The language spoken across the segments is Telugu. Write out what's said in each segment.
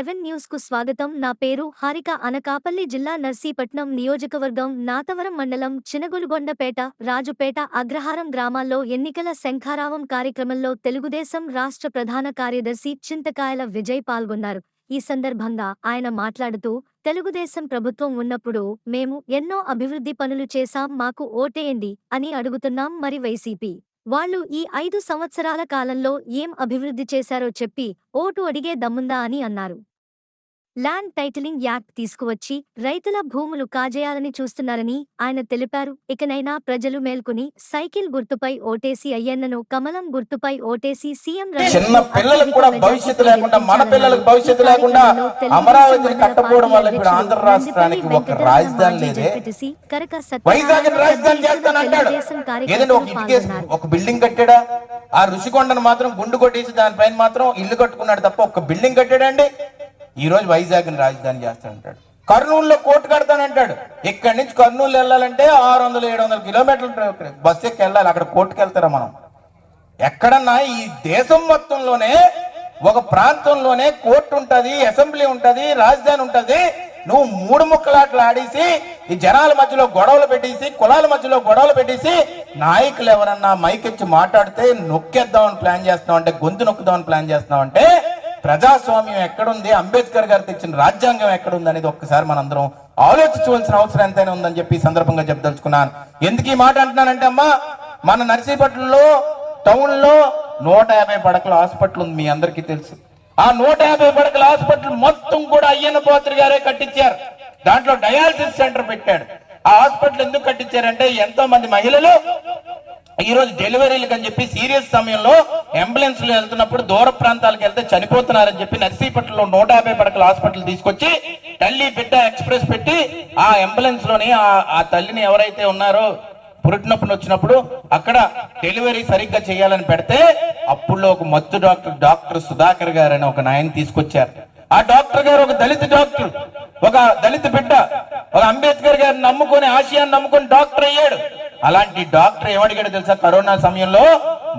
7 న్యూస్ కు స్వాగతం. నా పేరు హారిక. అనకాపల్లి జిల్లా నర్సీపట్నం నియోజకవర్గం నాతవరం మండలం చినగొలుగొండపేట, రాజుపేట, అగ్రహారం గ్రామాల్లో ఎన్నికల శంఖారావం కార్యక్రమంలో తెలుగుదేశం రాష్ట్ర ప్రధాన కార్యదర్శి చింతకాయల విజయ్ పాల్గొన్నారు. ఈ సందర్భంగా ఆయన మాట్లాడుతూ, తెలుగుదేశం ప్రభుత్వం ఉన్నప్పుడు మేము ఎన్నో అభివృద్ధి పనులు చేశాం, మాకు ఓటేయండి అని అడుగుతున్నాం. మరి వైసీపీ వాళ్ళు ఈ 5 సంవత్సరాల కాలంలో ఏం అభివృద్ధి చేశారో చెప్పి ఓటు అడిగే దమ్ముందా అని అన్నారు. ల్యాండ్ టైటిలింగ్ యాక్ట్ తీసుకువచ్చి రైతుల భూములు కాజేయాలని చూస్తున్నారని ఆయన తెలిపారు. ఇకనైనా ప్రజలు మేల్కొని సైకిల్ గుర్తుపై ఓటేసి అయ్యన్నను, కమలం గుర్తుపై ఓటేసి సీఎం చిన్న పిల్లలకు కూడా భవిష్యత్తు లేకుండా, మన పిల్లలకు భవిష్యత్తు లేకుండా అమరావతిని కట్టపోవడం వల్ల ఇప్పుడు ఆంధ్ర రాష్ట్రానికి ఒక రాజధాని లేదే. వైజాగ్ రాజధాని చేస్తానంటాడు. ఏదైనా ఒక బిల్డింగ్ కట్టాడా? ఆ ఋషికొండను మాత్రం గుండు కొట్టేసి దానిపైన మాత్రం ఇల్లు కట్టుకున్నాడు తప్ప ఒక్క బిల్డింగ్ కట్టాడండి. ఈ రోజు వైజాగ్ రాజధాని చేస్తానంటాడు. కర్నూలులో కోర్టు కడతానంటాడు. ఇక్కడి నుంచి కర్నూలు వెళ్ళాలంటే 600-700 కిలోమీటర్లు బస్సు ఎక్కి వెళ్ళాలి. అక్కడ కోర్టుకు వెళ్తారా మనం? ఎక్కడన్నా ఈ దేశం మొత్తంలోనే ఒక ప్రాంతంలోనే కోర్టు ఉంటది, అసెంబ్లీ ఉంటది, రాజధాని ఉంటది. నువ్వు 3 ముక్కలాట్లు ఆడేసి ఈ జనాల మధ్యలో గొడవలు పెట్టేసి, కులాల మధ్యలో గొడవలు పెట్టేసి, నాయకులు ఎవరన్నా మైకెచ్చి మాట్లాడితే నొక్కేద్దామని ప్లాన్ చేస్తున్నావు, గొంతు నొక్కుదామని ప్లాన్ చేస్తున్నావు అంటే ప్రజాస్వామ్యం ఎక్కడుంది? అంబేద్కర్ గారు తెచ్చిన రాజ్యాంగం ఎక్కడుంది అనేది ఒక్కసారి మనందరం ఆలోచించవలసిన అవసరం ఎంతైనా ఉందని చెప్పి ఈ సందర్భంగా చెప్పదలుచుకున్నాను. ఎందుకు ఈ మాట అంటున్నానంటే అమ్మా, మన నర్సీపట్నంలో టౌన్ లో 150 పడకల హాస్పిటల్ ఉంది, మీ అందరికీ తెలుసు. ఆ 150 పడకల హాస్పిటల్ మొత్తం కూడా అయ్యన్న పాత్రి గారే కట్టించారు. దాంట్లో డయాలసిస్ సెంటర్ పెట్టాడు. ఆ హాస్పిటల్ ఎందుకు కట్టించారంటే ఎంతో మంది మహిళలు ఈ రోజు డెలివరీలకు అని చెప్పి సీరియస్ సమయంలో అంబులెన్స్ లో వెళ్తున్నప్పుడు దూర ప్రాంతాలకు వెళ్తే చనిపోతున్నారని చెప్పి నర్సీపట్నంలో 150 పడకల హాస్పిటల్ తీసుకొచ్చి తల్లి బిడ్డ ఎక్స్ప్రెస్ పెట్టి ఆ అంబులెన్స్ లోని ఆ తల్లిని ఎవరైతే ఉన్నారో పురుటినొప్పులు వచ్చినప్పుడు అక్కడ డెలివరీ సరిగ్గా చేయాలని పెడితే అప్పుడు ఒక మత్తు డాక్టర్ సుధాకర్ గారు అని ఒక నాయన తీసుకొచ్చారు. ఆ డాక్టర్ గారు ఒక దళిత డాక్టర్, ఒక దళిత బిడ్డ, ఒక అంబేద్కర్ గారిని నమ్ముకొని, ఆశయాన్ని నమ్ముకొని డాక్టర్ అయ్యాడు. అలాంటి డాక్టర్ ఏమడిగాడు తెలుసా? కరోనా సమయంలో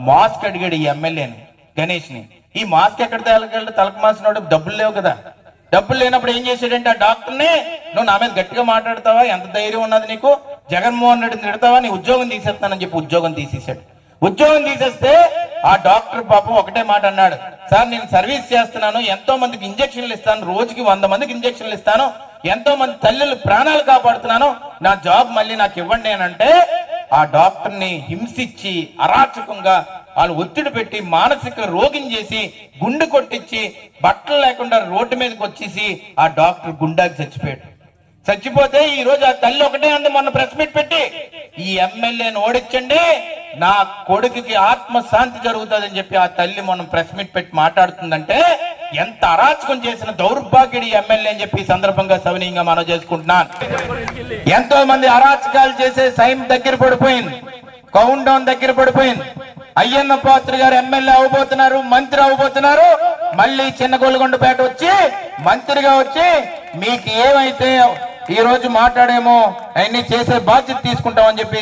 మాస్క్ అడిగాడు ఈ ఎమ్మెల్యేని, గణేష్ ని. ఈ మాస్క్ ఎక్కడ తేలగలడు? తలకు మాసినోడు డబ్బులు లేవు కదా. డబ్బులు లేనప్పుడు ఏం చేశాడంటే ఆ డాక్టర్ని, నువ్వు నా మీద గట్టిగా మాట్లాడతావా? ఎంత ధైర్యం ఉన్నది నీకు? జగన్మోహన్ రెడ్డిని తిడతావా? నీ ఉద్యోగం తీసేస్తానని చెప్పి ఉద్యోగం తీసేశాడు. ఉద్యోగం తీసేస్తే ఆ డాక్టర్ పాపం ఒకటే మాట అన్నాడు, సార్ నేను సర్వీస్ చేస్తున్నాను, ఎంతో మందికి ఇంజక్షన్లు ఇస్తాను, రోజుకి 100 మందికి ఇంజక్షన్లు ఇస్తాను, ఎంతో మంది తల్లులు ప్రాణాలు కాపాడుతున్నాను, నా జాబ్ మళ్ళీ నాకు ఇవ్వండి అని అంటే ఆ డాక్టర్ ని హింసించి అరాచకంగా వాళ్ళు ఒత్తిడి పెట్టి మానసిక రోగిని చేసి గుండు కొట్టించి బట్టలు లేకుండా రోడ్డు మీదకి వచ్చేసి ఆ డాక్టర్ గుండాకి చచ్చిపోయాడు. చచ్చిపోతే ఈ రోజు ఆ తల్లి ఒకటే అంది మొన్న ప్రెస్ మీట్ పెట్టి, ఈ ఎమ్మెల్యేని ఓడించండి, నా కొడుకుకి ఆత్మశాంతి జరుగుతుందని చెప్పి ఆ తల్లి మొన్న ప్రెస్ మీట్ పెట్టి మాట్లాడుతుందంటే ఎంత అరాచకం చేసిన దౌర్భాగ్యుడి ఎమ్మెల్యే అని చెప్పి సందర్భంగా సవినీయంగా మనం చేసుకుంటున్నాను. ఎంతో మంది అరాచకాలు చేసే టైం దగ్గర పడిపోయింది, కౌంట్ డౌన్ దగ్గర పడిపోయింది. అయ్యన్న పాత్రి గారు ఎమ్మెల్యే అవబోతున్నారు, మంత్రి అవబోతున్నారు. మళ్ళీ చిన్నగొలుగొండపేట వచ్చి మంత్రిగా వచ్చి మీకు ఏమైతే ఈ రోజు మాట్లాడేమో అవన్నీ చేసే బాధ్యత తీసుకుంటామని చెప్పి